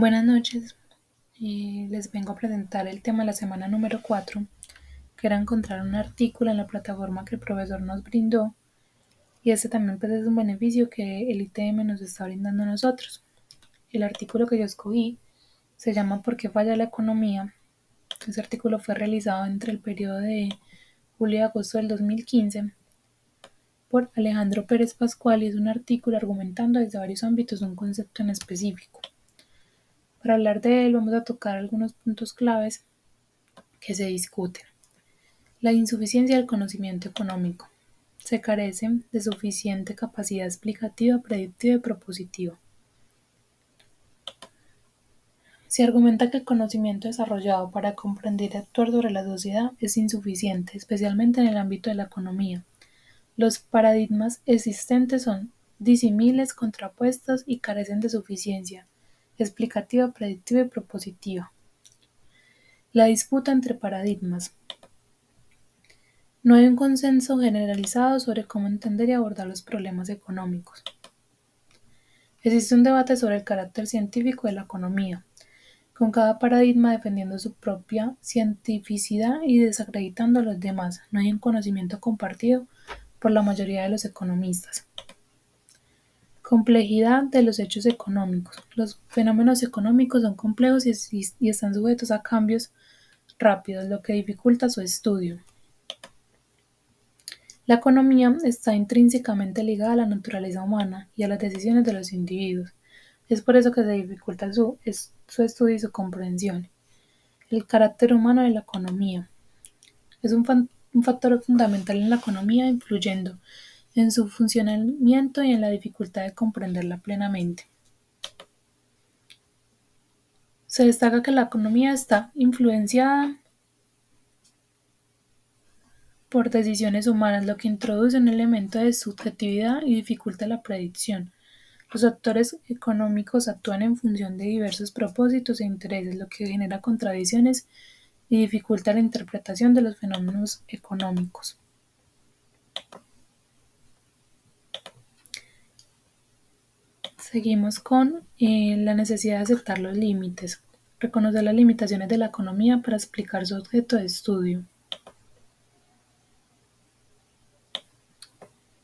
Buenas noches. Les vengo a presentar el tema de la semana número 4, que era encontrar un artículo en la plataforma que el profesor nos brindó, y este también pues, es un beneficio que el ITM nos está brindando a nosotros. El artículo que yo escogí se llama ¿Por qué falla la economía? Ese artículo fue realizado entre el periodo de julio y agosto del 2015 por Alejandro Pérez Pascual, y es un artículo argumentando desde varios ámbitos un concepto en específico. Para hablar de él vamos a tocar algunos puntos claves que se discuten. La insuficiencia del conocimiento económico. Se carece de suficiente capacidad explicativa, predictiva y propositiva. Se argumenta que el conocimiento desarrollado para comprender y actuar sobre la sociedad es insuficiente, especialmente en el ámbito de la economía. Los paradigmas existentes son disímiles, contrapuestos y carecen de suficiencia explicativa, predictiva y propositiva. La disputa entre paradigmas. No hay un consenso generalizado sobre cómo entender y abordar los problemas económicos. Existe un debate sobre el carácter científico de la economía, con cada paradigma defendiendo su propia cientificidad y desacreditando a los demás. No hay un conocimiento compartido por la mayoría de los economistas. Complejidad de los hechos económicos. Los fenómenos económicos son complejos y están sujetos a cambios rápidos, lo que dificulta su estudio. La economía está intrínsecamente ligada a la naturaleza humana y a las decisiones de los individuos. Es por eso que se dificulta su estudio y su comprensión. El carácter humano de la economía es un factor fundamental en la economía, influyendo en su funcionamiento y en la dificultad de comprenderla plenamente. Se destaca que la economía está influenciada por decisiones humanas, lo que introduce un elemento de subjetividad y dificulta la predicción. Los actores económicos actúan en función de diversos propósitos e intereses, lo que genera contradicciones y dificulta la interpretación de los fenómenos económicos. Seguimos con la necesidad de aceptar los límites, reconocer las limitaciones de la economía para explicar su objeto de estudio.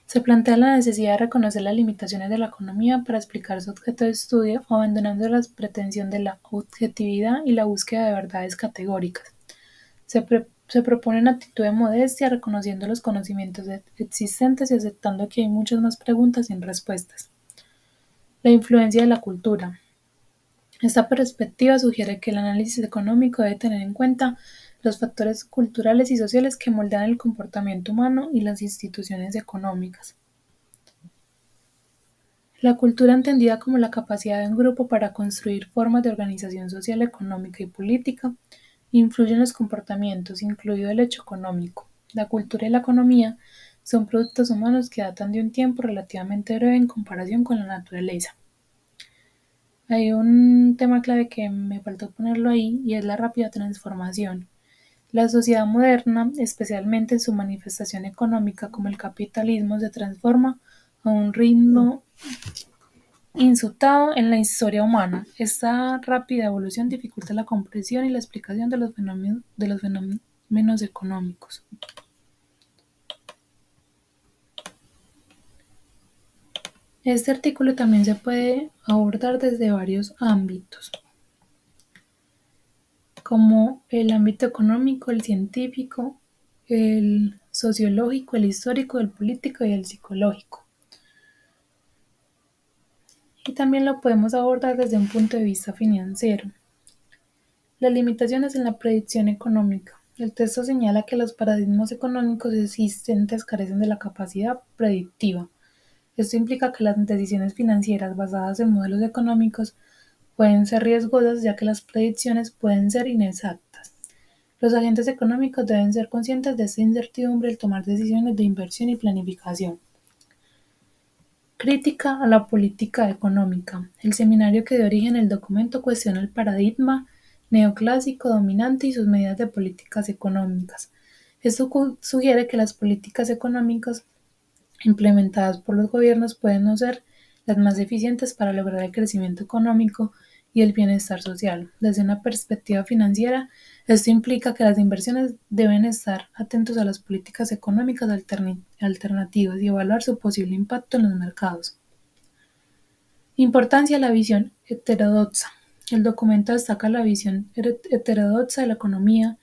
Se plantea la necesidad de reconocer las limitaciones de la economía para explicar su objeto de estudio, abandonando la pretensión de la objetividad y la búsqueda de verdades categóricas. Se propone una actitud de modestia, reconociendo los conocimientos existentes y aceptando que hay muchas más preguntas sin respuestas. La influencia de la cultura. Esta perspectiva sugiere que el análisis económico debe tener en cuenta los factores culturales y sociales que moldean el comportamiento humano y las instituciones económicas. La cultura, entendida como la capacidad de un grupo para construir formas de organización social, económica y política, influye en los comportamientos, incluido el hecho económico. La cultura y la economía son productos humanos que datan de un tiempo relativamente breve en comparación con la naturaleza. Hay un tema clave que me faltó ponerlo ahí, y es la rápida transformación. La sociedad moderna, especialmente en su manifestación económica como el capitalismo, se transforma a un ritmo insultado en la historia humana. Esta rápida evolución dificulta la comprensión y la explicación de los fenómenos económicos. Este artículo también se puede abordar desde varios ámbitos, como el ámbito económico, el científico, el sociológico, el histórico, el político y el psicológico. Y también lo podemos abordar desde un punto de vista financiero. Las limitaciones en la predicción económica. El texto señala que los paradigmas económicos existentes carecen de la capacidad predictiva. Esto implica que las decisiones financieras basadas en modelos económicos pueden ser riesgosas, ya que las predicciones pueden ser inexactas. Los agentes económicos deben ser conscientes de esta incertidumbre al tomar decisiones de inversión y planificación. Crítica a la política económica. El seminario que dio origen al documento cuestiona el paradigma neoclásico dominante y sus medidas de políticas económicas. Esto sugiere que las políticas económicas implementadas por los gobiernos pueden no ser las más eficientes para lograr el crecimiento económico y el bienestar social. Desde una perspectiva financiera, esto implica que las inversiones deben estar atentos a las políticas económicas alternativas y evaluar su posible impacto en los mercados. Importancia de la visión heterodoxa. El documento destaca la visión heterodoxa de la economía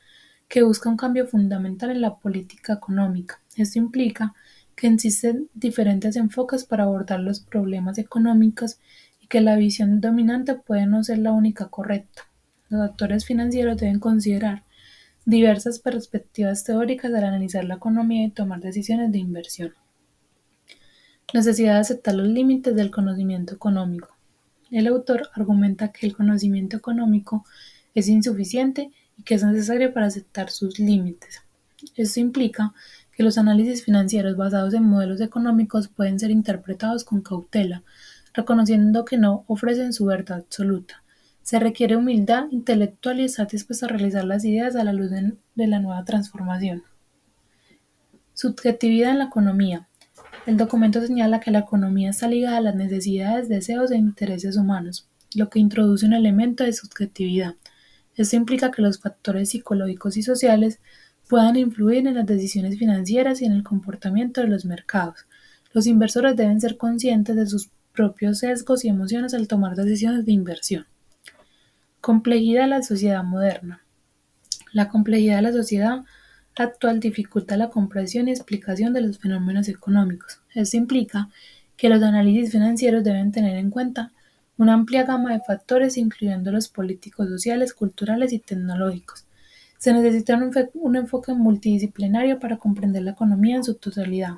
que busca un cambio fundamental en la política económica. Esto implica que existen diferentes enfoques para abordar los problemas económicos y que la visión dominante puede no ser la única correcta. Los actores financieros deben considerar diversas perspectivas teóricas al analizar la economía y tomar decisiones de inversión. Necesidad de aceptar los límites del conocimiento económico. El autor argumenta que el conocimiento económico es insuficiente y que es necesario para aceptar sus límites. Esto implica que los análisis financieros basados en modelos económicos pueden ser interpretados con cautela, reconociendo que no ofrecen su verdad absoluta. Se requiere humildad intelectual y estar dispuesto a realizar las ideas a la luz de la nueva transformación. Subjetividad en la economía. El documento señala que la economía está ligada a las necesidades, deseos e intereses humanos, lo que introduce un elemento de subjetividad. Esto implica que los factores psicológicos y sociales puedan influir en las decisiones financieras y en el comportamiento de los mercados. Los inversores deben ser conscientes de sus propios sesgos y emociones al tomar decisiones de inversión. Complejidad de la sociedad moderna. La complejidad de la sociedad actual dificulta la comprensión y explicación de los fenómenos económicos. Esto implica que los análisis financieros deben tener en cuenta una amplia gama de factores, incluyendo los políticos, sociales, culturales y tecnológicos. Se necesita un enfoque multidisciplinario para comprender la economía en su totalidad.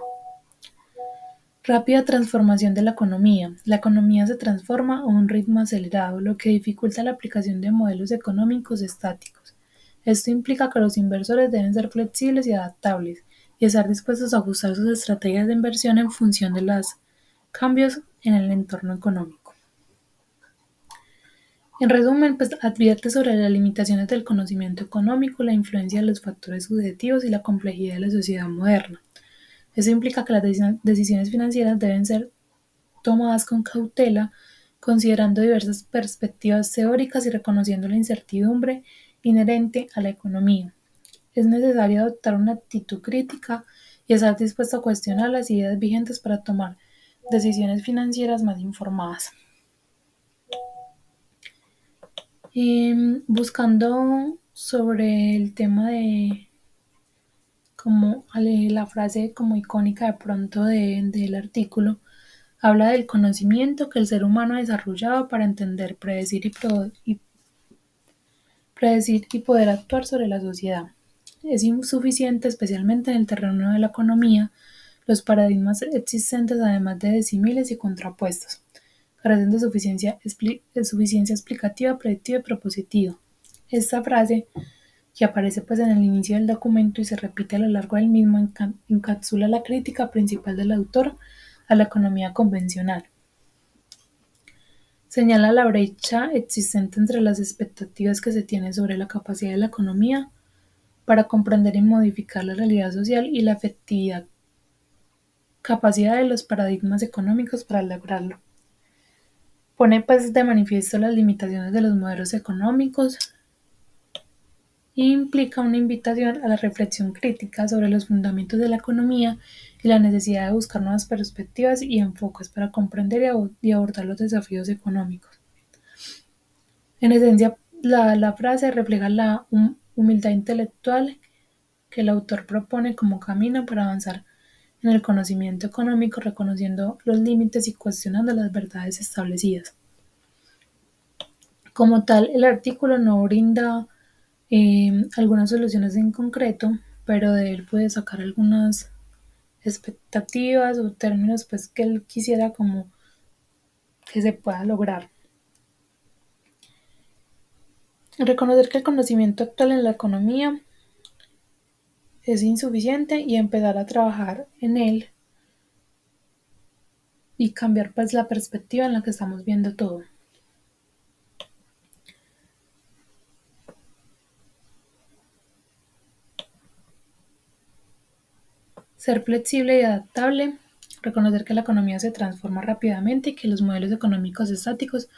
Rápida transformación de la economía. La economía se transforma a un ritmo acelerado, lo que dificulta la aplicación de modelos económicos estáticos. Esto implica que los inversores deben ser flexibles y adaptables y estar dispuestos a ajustar sus estrategias de inversión en función de los cambios en el entorno económico. En resumen, pues advierte sobre las limitaciones del conocimiento económico, la influencia de los factores subjetivos y la complejidad de la sociedad moderna. Eso implica que las decisiones financieras deben ser tomadas con cautela, considerando diversas perspectivas teóricas y reconociendo la incertidumbre inherente a la economía. Es necesario adoptar una actitud crítica y estar dispuesto a cuestionar las ideas vigentes para tomar decisiones financieras más informadas. Buscando sobre el tema de como la frase como icónica de pronto del artículo, habla del conocimiento que el ser humano ha desarrollado para entender, predecir y poder actuar sobre la sociedad. Es insuficiente, especialmente en el terreno de la economía, los paradigmas existentes, además de disímiles y contrapuestos, carecen de suficiencia explicativa, predictiva y propositiva. Esta frase, que aparece pues en el inicio del documento y se repite a lo largo del mismo, encapsula la crítica principal del autor a la economía convencional. Señala la brecha existente entre las expectativas que se tienen sobre la capacidad de la economía para comprender y modificar la realidad social y la capacidad de los paradigmas económicos para lograrlo. Pone pues de manifiesto las limitaciones de los modelos económicos e implica una invitación a la reflexión crítica sobre los fundamentos de la economía y la necesidad de buscar nuevas perspectivas y enfoques para comprender y abordar los desafíos económicos. En esencia, la frase refleja la humildad intelectual que el autor propone como camino para avanzar en el conocimiento económico, reconociendo los límites y cuestionando las verdades establecidas. Como tal, el artículo no brinda algunas soluciones en concreto, pero de él puede sacar algunas expectativas o términos pues que él quisiera como que se pueda lograr. Reconocer que el conocimiento actual en la economía es insuficiente y empezar a trabajar en él y cambiar pues la perspectiva en la que estamos viendo todo. Ser flexible y adaptable, reconocer que la economía se transforma rápidamente y que los modelos económicos estáticos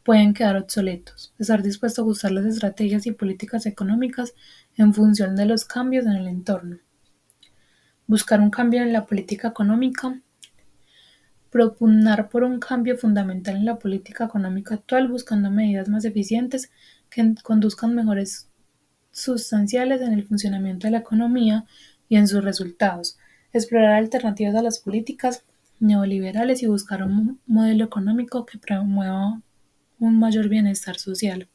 pueden quedar obsoletos. Estar dispuesto a ajustar las estrategias y políticas económicas en función de los cambios en el entorno. Buscar un cambio en la política económica. Propugnar por un cambio fundamental en la política económica actual, buscando medidas más eficientes que conduzcan mejoras sustanciales en el funcionamiento de la economía y en sus resultados. Explorar alternativas a las políticas neoliberales y buscar un modelo económico que promueva un mayor bienestar social.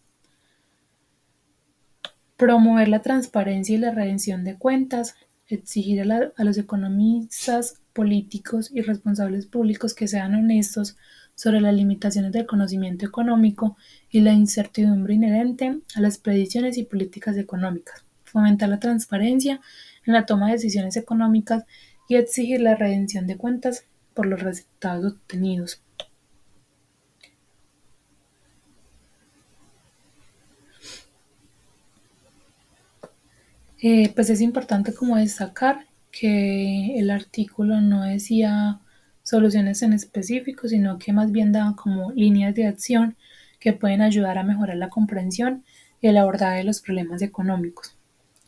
Promover la transparencia y la rendición de cuentas, exigir a los economistas, políticos y responsables públicos que sean honestos sobre las limitaciones del conocimiento económico y la incertidumbre inherente a las predicciones y políticas económicas. Fomentar la transparencia en la toma de decisiones económicas y exigir la rendición de cuentas por los resultados obtenidos. Pues es importante como destacar que el artículo no decía soluciones en específico, sino que más bien daba como líneas de acción que pueden ayudar a mejorar la comprensión y el abordaje de los problemas económicos.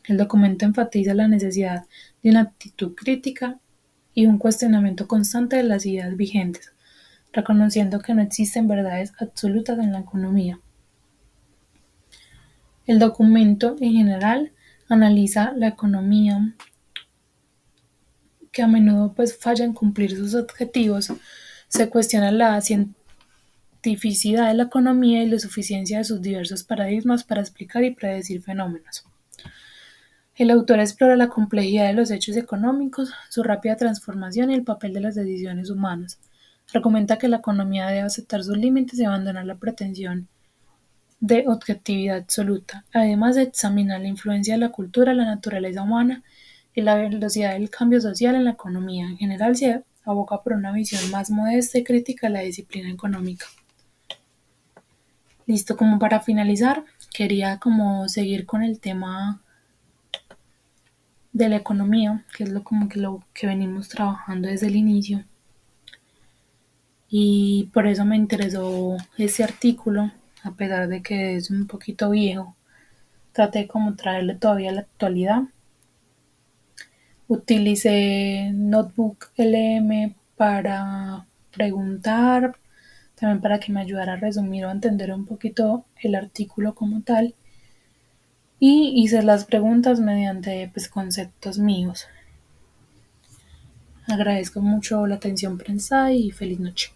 El documento enfatiza la necesidad de una actitud crítica y un cuestionamiento constante de las ideas vigentes, reconociendo que no existen verdades absolutas en la economía. El documento, en general, analiza la economía que a menudo pues falla en cumplir sus objetivos, se cuestiona la cientificidad de la economía y la suficiencia de sus diversos paradigmas para explicar y predecir fenómenos. El autor explora la complejidad de los hechos económicos, su rápida transformación y el papel de las decisiones humanas. Argumenta que la economía debe aceptar sus límites y abandonar la pretensión de objetividad absoluta, además de examinar la influencia de la cultura, la naturaleza humana y la velocidad del cambio social en la economía. En general, se aboca por una visión más modesta y crítica de la disciplina económica. Listo, como para finalizar, quería como seguir con el tema de la economía, que es lo que venimos trabajando desde el inicio. Y por eso me interesó ese artículo, a pesar de que es un poquito viejo. Traté como traerle todavía a la actualidad. Utilicé Notebook LM para preguntar, también para que me ayudara a resumir o a entender un poquito el artículo como tal. Y hice las preguntas mediante pues, conceptos míos. Agradezco mucho la atención prestada y feliz noche.